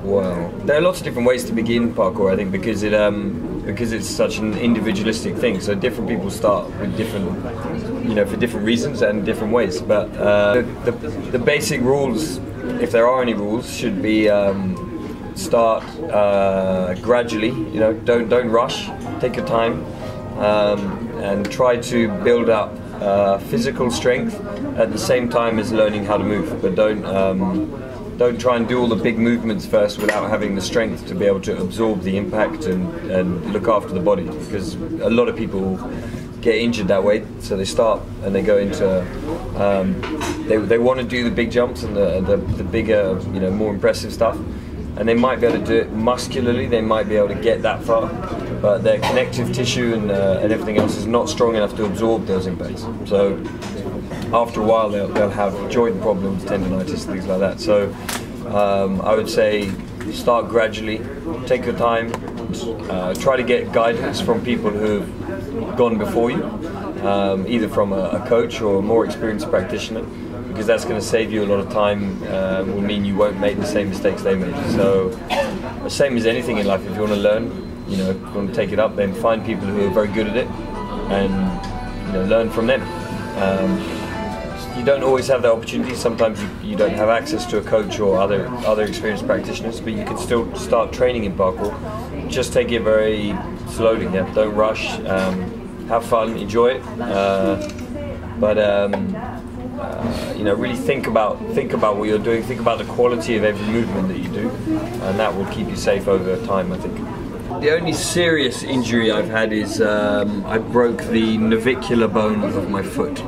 Well, there are lots of different ways to begin parkour, I think, because it's such an individualistic thing. So different people start with different, for different reasons and different ways. But the basic rules, if there are any rules, should be start gradually. Don't rush. Take your time and try to build up physical strength at the same time as learning how to move. But don't try and do all the big movements first without having the strength to be able to absorb the impact and look after the body, because a lot of people get injured that way. So they start and they go into they want to do the big jumps and the bigger, more impressive stuff, and they might be able to do it muscularly, they might be able to get that far, but their connective tissue and everything else is not strong enough to absorb those impacts. So after a while they'll have joint problems, tendonitis, things like that. So I would say start gradually, take your time, try to get guidance from people who've gone before you, either from a coach or a more experienced practitioner, because that's going to save you a lot of time, will mean you won't make the same mistakes they made. So the same as anything in life, if you want to learn, if you want to take it up, then find people who are very good at it and learn from them. You don't always have that opportunity. Sometimes you don't have access to a coach or other experienced practitioners, but you can still start training in parkour. Just take it very slowly. Yeah? Don't rush. Have fun. Enjoy it. But really think about what you're doing. Think about the quality of every movement that you do, and that will keep you safe over time, I think. The only serious injury I've had is I broke the navicular bone of my foot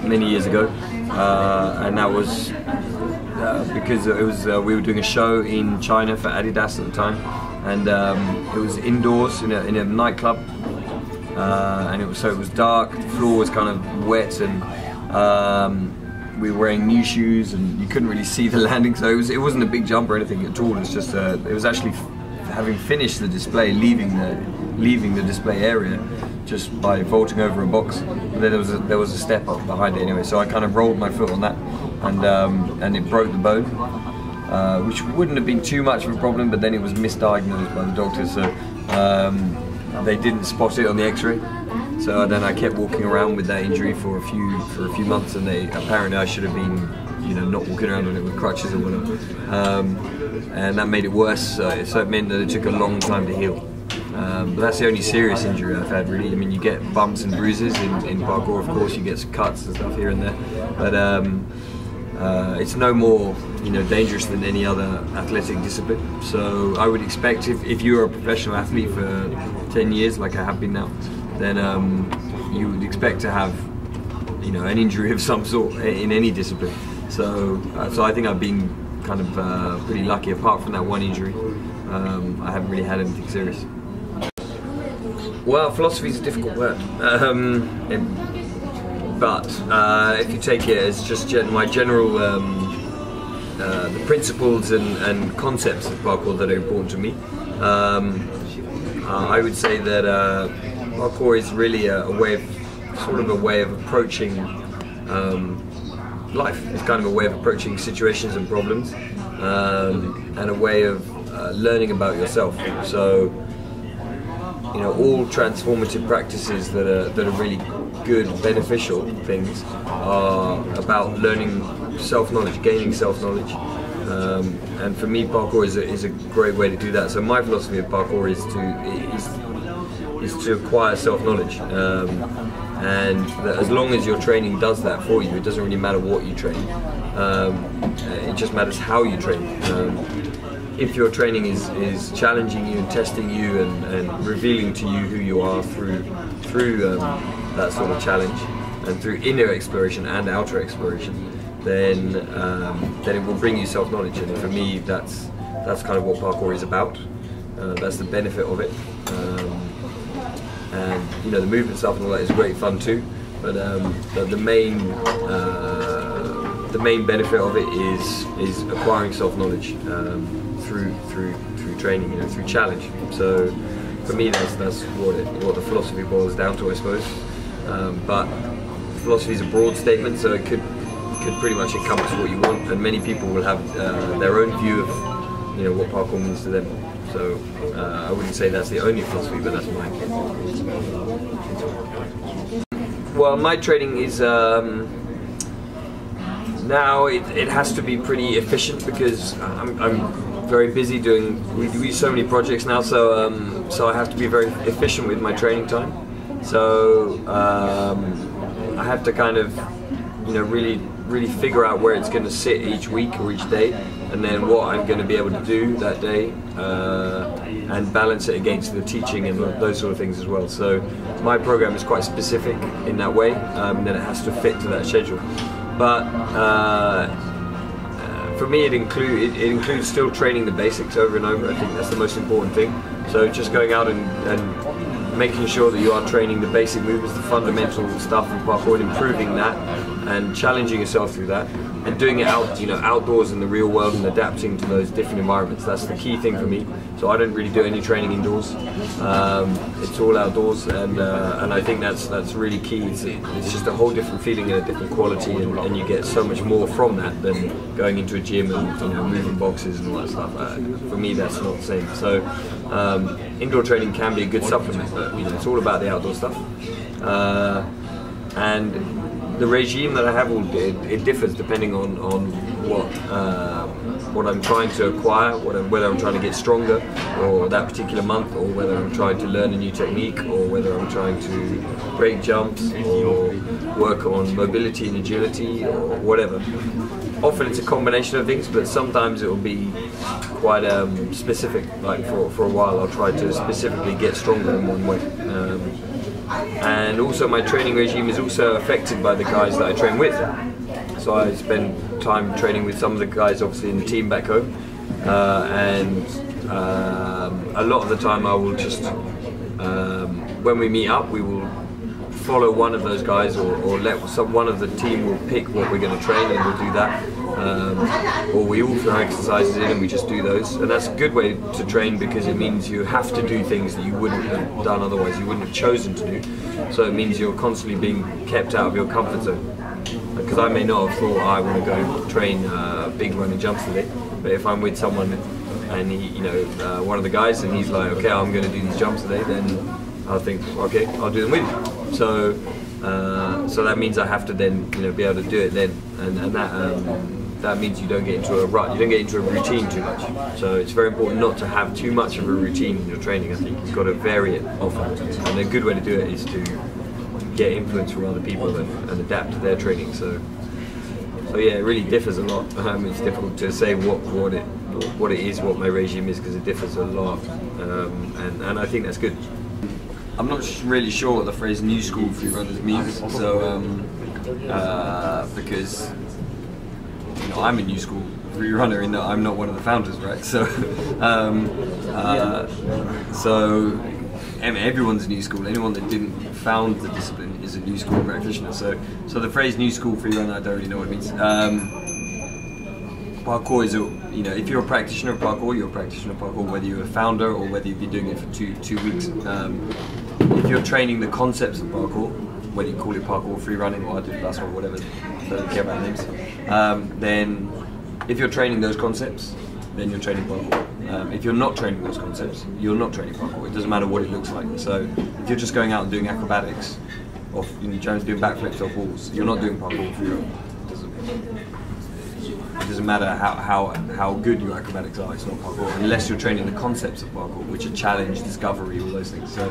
many years ago, and that was because it was we were doing a show in China for Adidas at the time, and it was indoors in a nightclub, and it was dark. The floor was kind of wet, and we were wearing new shoes, and you couldn't really see the landing. So it wasn't a big jump or anything at all. It was just it was actually having finished the display, leaving the display area just by vaulting over a box. And then there was a step up behind it anyway, so I kind of rolled my foot on that, and it broke the bone, which wouldn't have been too much of a problem, but then it was misdiagnosed by the doctors, so they didn't spot it on the x-ray. So then I kept walking around with that injury for a few months, and apparently I should have been not walking around on it with crutches or whatever, and that made it worse, so it meant that it took a long time to heal. But that's the only serious injury I've had, really. I mean, you get bumps and bruises in parkour, of course, you get some cuts and stuff here and there, but it's no more dangerous than any other athletic discipline. So I would expect if you're a professional athlete for 10 years, like I have been now, then you would expect to have an injury of some sort in any discipline. So I think I've been kind of pretty lucky. Apart from that one injury, I haven't really had anything serious. Well, philosophy is a difficult word, but if you take it as just my general the principles and concepts of parkour that are important to me, I would say that parkour is really a way of approaching life. It's kind of a way of approaching situations and problems, and a way of learning about yourself. So, all transformative practices that are really good, beneficial things are about learning self-knowledge, gaining self-knowledge. And for me, parkour is a great way to do that. So my philosophy of parkour is to acquire self-knowledge. And that as long as your training does that for you, it doesn't really matter what you train. It just matters how you train. If your training is challenging you and testing you and revealing to you who you are through that sort of challenge, and through inner exploration and outer exploration, then it will bring you self-knowledge. And for me, that's kind of what parkour is about. That's the benefit of it. And the movement stuff and all that is great fun too, but the main benefit of it is acquiring self-knowledge through training, through challenge. So for me, that's what the philosophy boils down to, I suppose. But philosophy is a broad statement, so it could could pretty much encompass what you want, and many people will have their own view of what parkour means to them. So I wouldn't say that's the only philosophy, but that's mine. Well, my training is now it has to be pretty efficient because I'm very busy doing. We do so many projects now, so I have to be very efficient with my training time. So I have to kind of really figure out where it's going to sit each week or each day, and then what I'm going to be able to do that day, and balance it against the teaching and those sort of things as well. So my program is quite specific in that way, that it has to fit to that schedule. But for me, it includes still training the basics over and over. I think that's the most important thing. So just going out and making sure that you are training the basic movements, the fundamental stuff of parkour, and improving that, and challenging yourself through that, and doing it outdoors in the real world and adapting to those different environments. That's the key thing for me. So I don't really do any training indoors. It's all outdoors, and I think that's really key. It's just a whole different feeling and a different quality, and you get so much more from that than going into a gym and moving boxes and all that stuff. For me, that's not the same. So indoor training can be a good supplement, but it's all about the outdoor stuff. And the regime that I have, it differs depending on what I'm trying to acquire, whether I'm trying to get stronger or that particular month, or whether I'm trying to learn a new technique, or whether I'm trying to break jumps or work on mobility and agility or whatever. Often it's a combination of things, but sometimes it will be quite specific. Like for a while I'll try to specifically get stronger in one way. And also my training regime is also affected by the guys that I train with. So I spend time training with some of the guys obviously in the team back home, and a lot of the time I will just, when we meet up, we will follow one of those guys, or let one of the team will pick what we're going to train, and we'll do that. Or we all throw exercises in and we just do those, and that's a good way to train because it means you have to do things that you wouldn't have done otherwise, you wouldn't have chosen to do. So it means you're constantly being kept out of your comfort zone, because I may not have thought I want to go train big running jumps today, but if I'm with someone and he, one of the guys, and he's like, okay, I'm going to do these jumps today, then I'll think, okay, I'll do them with you. So so that means I have to then be able to do it then, and that means you don't get into a rut, you don't get into a routine too much. So it's very important not to have too much of a routine in your training. I think you've got to vary it often, and a good way to do it is to get influence from other people and adapt to their training. So yeah, it really differs a lot. It's difficult to say what it is, what my regime is, because it differs a lot, and I think that's good. I'm not really sure what the phrase "new school freerunners" means. So because I'm a new school freerunner in that I'm not one of the founders, right? So everyone's new school. Anyone that didn't found the discipline is a new school practitioner. So the phrase "new school freerunner," I don't really know what it means. Parkour is, if you're a practitioner of parkour, you're a practitioner of parkour, whether you're a founder or whether you've been doing it for two weeks. If you're training the concepts of parkour, whether you call it parkour, free running, or Adidas or whatever, I don't care about names, then if you're training those concepts, then you're training parkour. If you're not training those concepts, you're not training parkour. It doesn't matter what it looks like. So if you're just going out and doing acrobatics, or trying to do backflips off walls, you're not doing parkour for real. It doesn't matter how good your acrobatics are, it's not parkour, unless you're training the concepts of parkour, which are challenge, discovery, all those things. So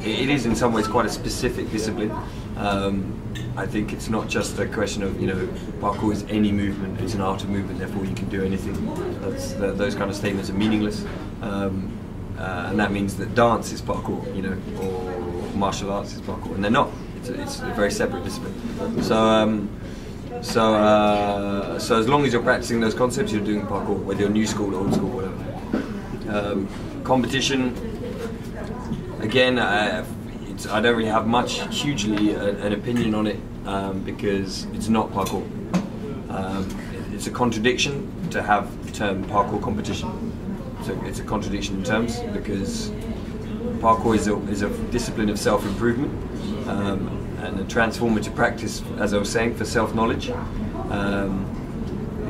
it is in some ways quite a specific discipline. I think it's not just a question of, parkour is any movement, it's an art of movement, therefore you can do anything. Those kind of statements are meaningless. And that means that dance is parkour, or martial arts is parkour, and they're not. It's a very separate discipline. So as long as you're practicing those concepts, you're doing parkour, whether you're new school, old school, whatever. Competition, again, I don't really have hugely an opinion on it, because it's not parkour. It's a contradiction to have the term parkour competition. So it's a contradiction in terms, because parkour is a discipline of self-improvement, and a transformative practice, as I was saying, for self-knowledge.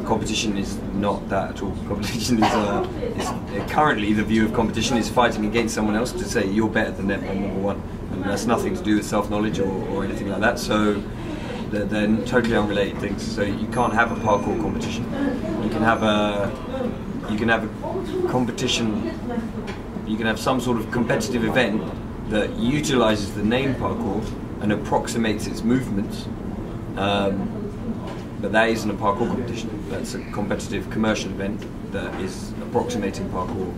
Competition is not that at all. Competition is currently the view of competition is fighting against someone else to say you're better than them, I'm number one. And that's nothing to do with self-knowledge or anything like that. So they're totally unrelated things. So you can't have a parkour competition. You can have a competition. You can have some sort of competitive event that utilizes the name parkour and approximates its movements. But that isn't a parkour competition. That's a competitive commercial event that is approximating parkour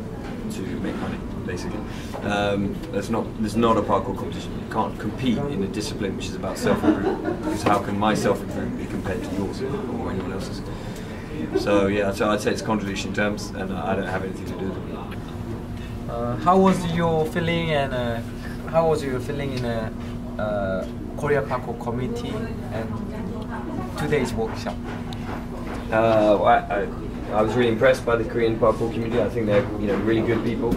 to make money, basically. There's not a parkour competition. You can't compete in a discipline which is about self-improvement, because how can my self-improvement be compared to yours or anyone else's? So yeah, so I'd say it's contradiction in terms, and I don't have anything to do with it. How was your feeling in a Korea Parkour community and today's workshop? I was really impressed by the Korean parkour community. I think they're really good people.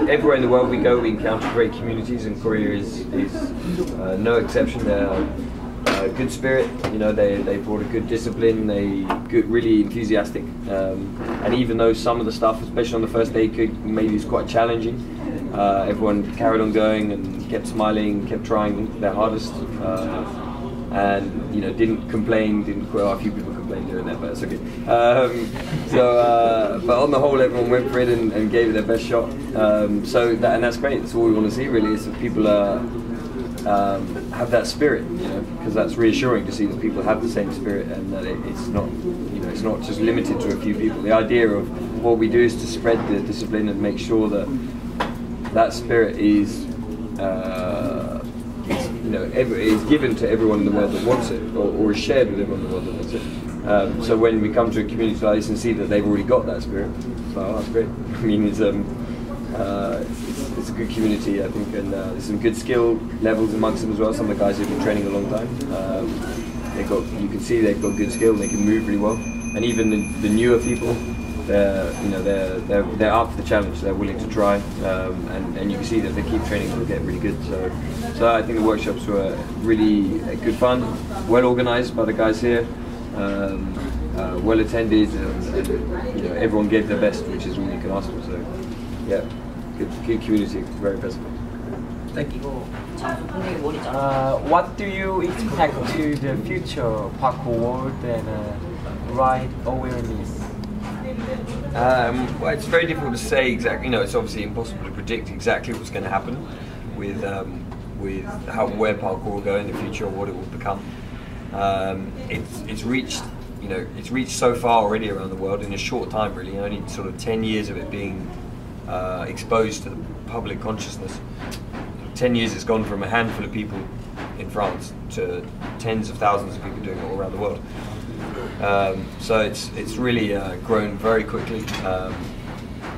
Everywhere in the world we go, we encounter great communities, and Korea is no exception. They're good spirit. They brought a good discipline. Really enthusiastic. And even though some of the stuff, especially on the first day, maybe was quite challenging, everyone carried on going and kept smiling, kept trying their hardest. And didn't complain, a few people complained here and there, but it's okay. But on the whole, everyone went for it and gave it their best shot. And that's great. That's all we want to see, really, is that people have that spirit, because that's reassuring to see that people have the same spirit and that it's not just limited to a few people. The idea of what we do is to spread the discipline and make sure that spirit is. Is given to everyone in the world that wants it, or is shared with everyone in the world that wants it. So when we come to a community like this and see that they've already got that spirit, it's like, oh, that's great. I mean, it's a good community, I think, and there's some good skill levels amongst them as well. Some of the guys who've been training a long time, you can see they've got good skill and they can move really well. And even the newer people, they're up for the challenge. They're willing to try, and you can see that they keep training and get really good. So I think the workshops were really good fun, well organised by the guys here, well attended, and everyone gave their best, which is all you can ask for. So yeah, good community, very impressive. Thank you. What do you expect to the future parkour world and right awareness? Well, it's very difficult to say exactly. It's obviously impossible to predict exactly what's going to happen with where parkour will go in the future or what it will become. It's reached so far already around the world in a short time, really. Only sort of 10 years of it being exposed to the public consciousness. 10 years it's gone from a handful of people in France to tens of thousands of people doing it all around the world. So it's really grown very quickly.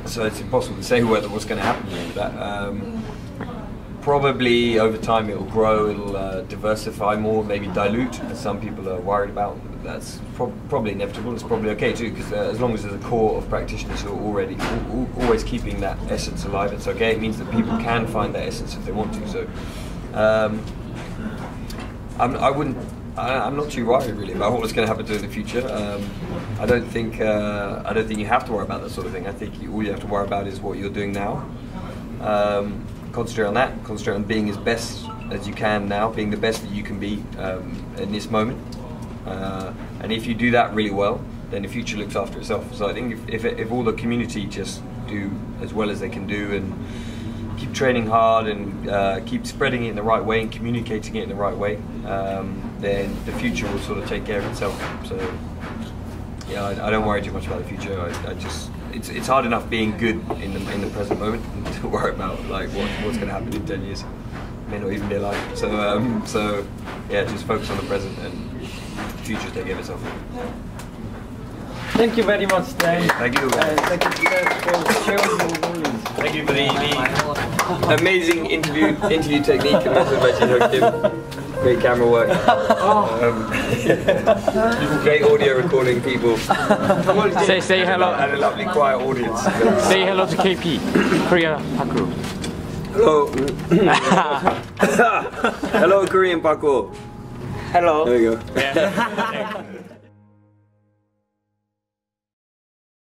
So it's impossible to say what's going to happen with that. Probably over time it will grow, it'll diversify more, maybe dilute, as some people are worried about. That's probably inevitable. It's probably okay too, because as long as there's a core of practitioners who are already always keeping that essence alive, it's okay. It means that people can find that essence if they want to. So I'm not too worried really about what's going to happen to in the future. I don't think you have to worry about that sort of thing. I think all you have to worry about is what you're doing now. Concentrate on that. Concentrate on being as best as you can now, being the best that you can be in this moment. And if you do that really well, then the future looks after itself. So I think if all the community just do as well as they can do and keep training hard and keep spreading it in the right way and communicating it in the right way, then the future will sort of take care of itself. So yeah, I don't worry too much about the future. It's hard enough being good in the present moment to worry about like what's going to happen in 10 years. May not even be alive. So yeah, just focus on the present and the future will take care of itself. Thank you very much, Dan. Thank you. Thank you for sharing your knowledge. Thank you for the amazing interview technique and method by Kim. Great camera work. Great audio recording people. Say hello. And a lovely quiet audience. Say hello to KP, Korea Parkour. Hello. Hello, Korean Parkour. Hello. There you go. Yeah.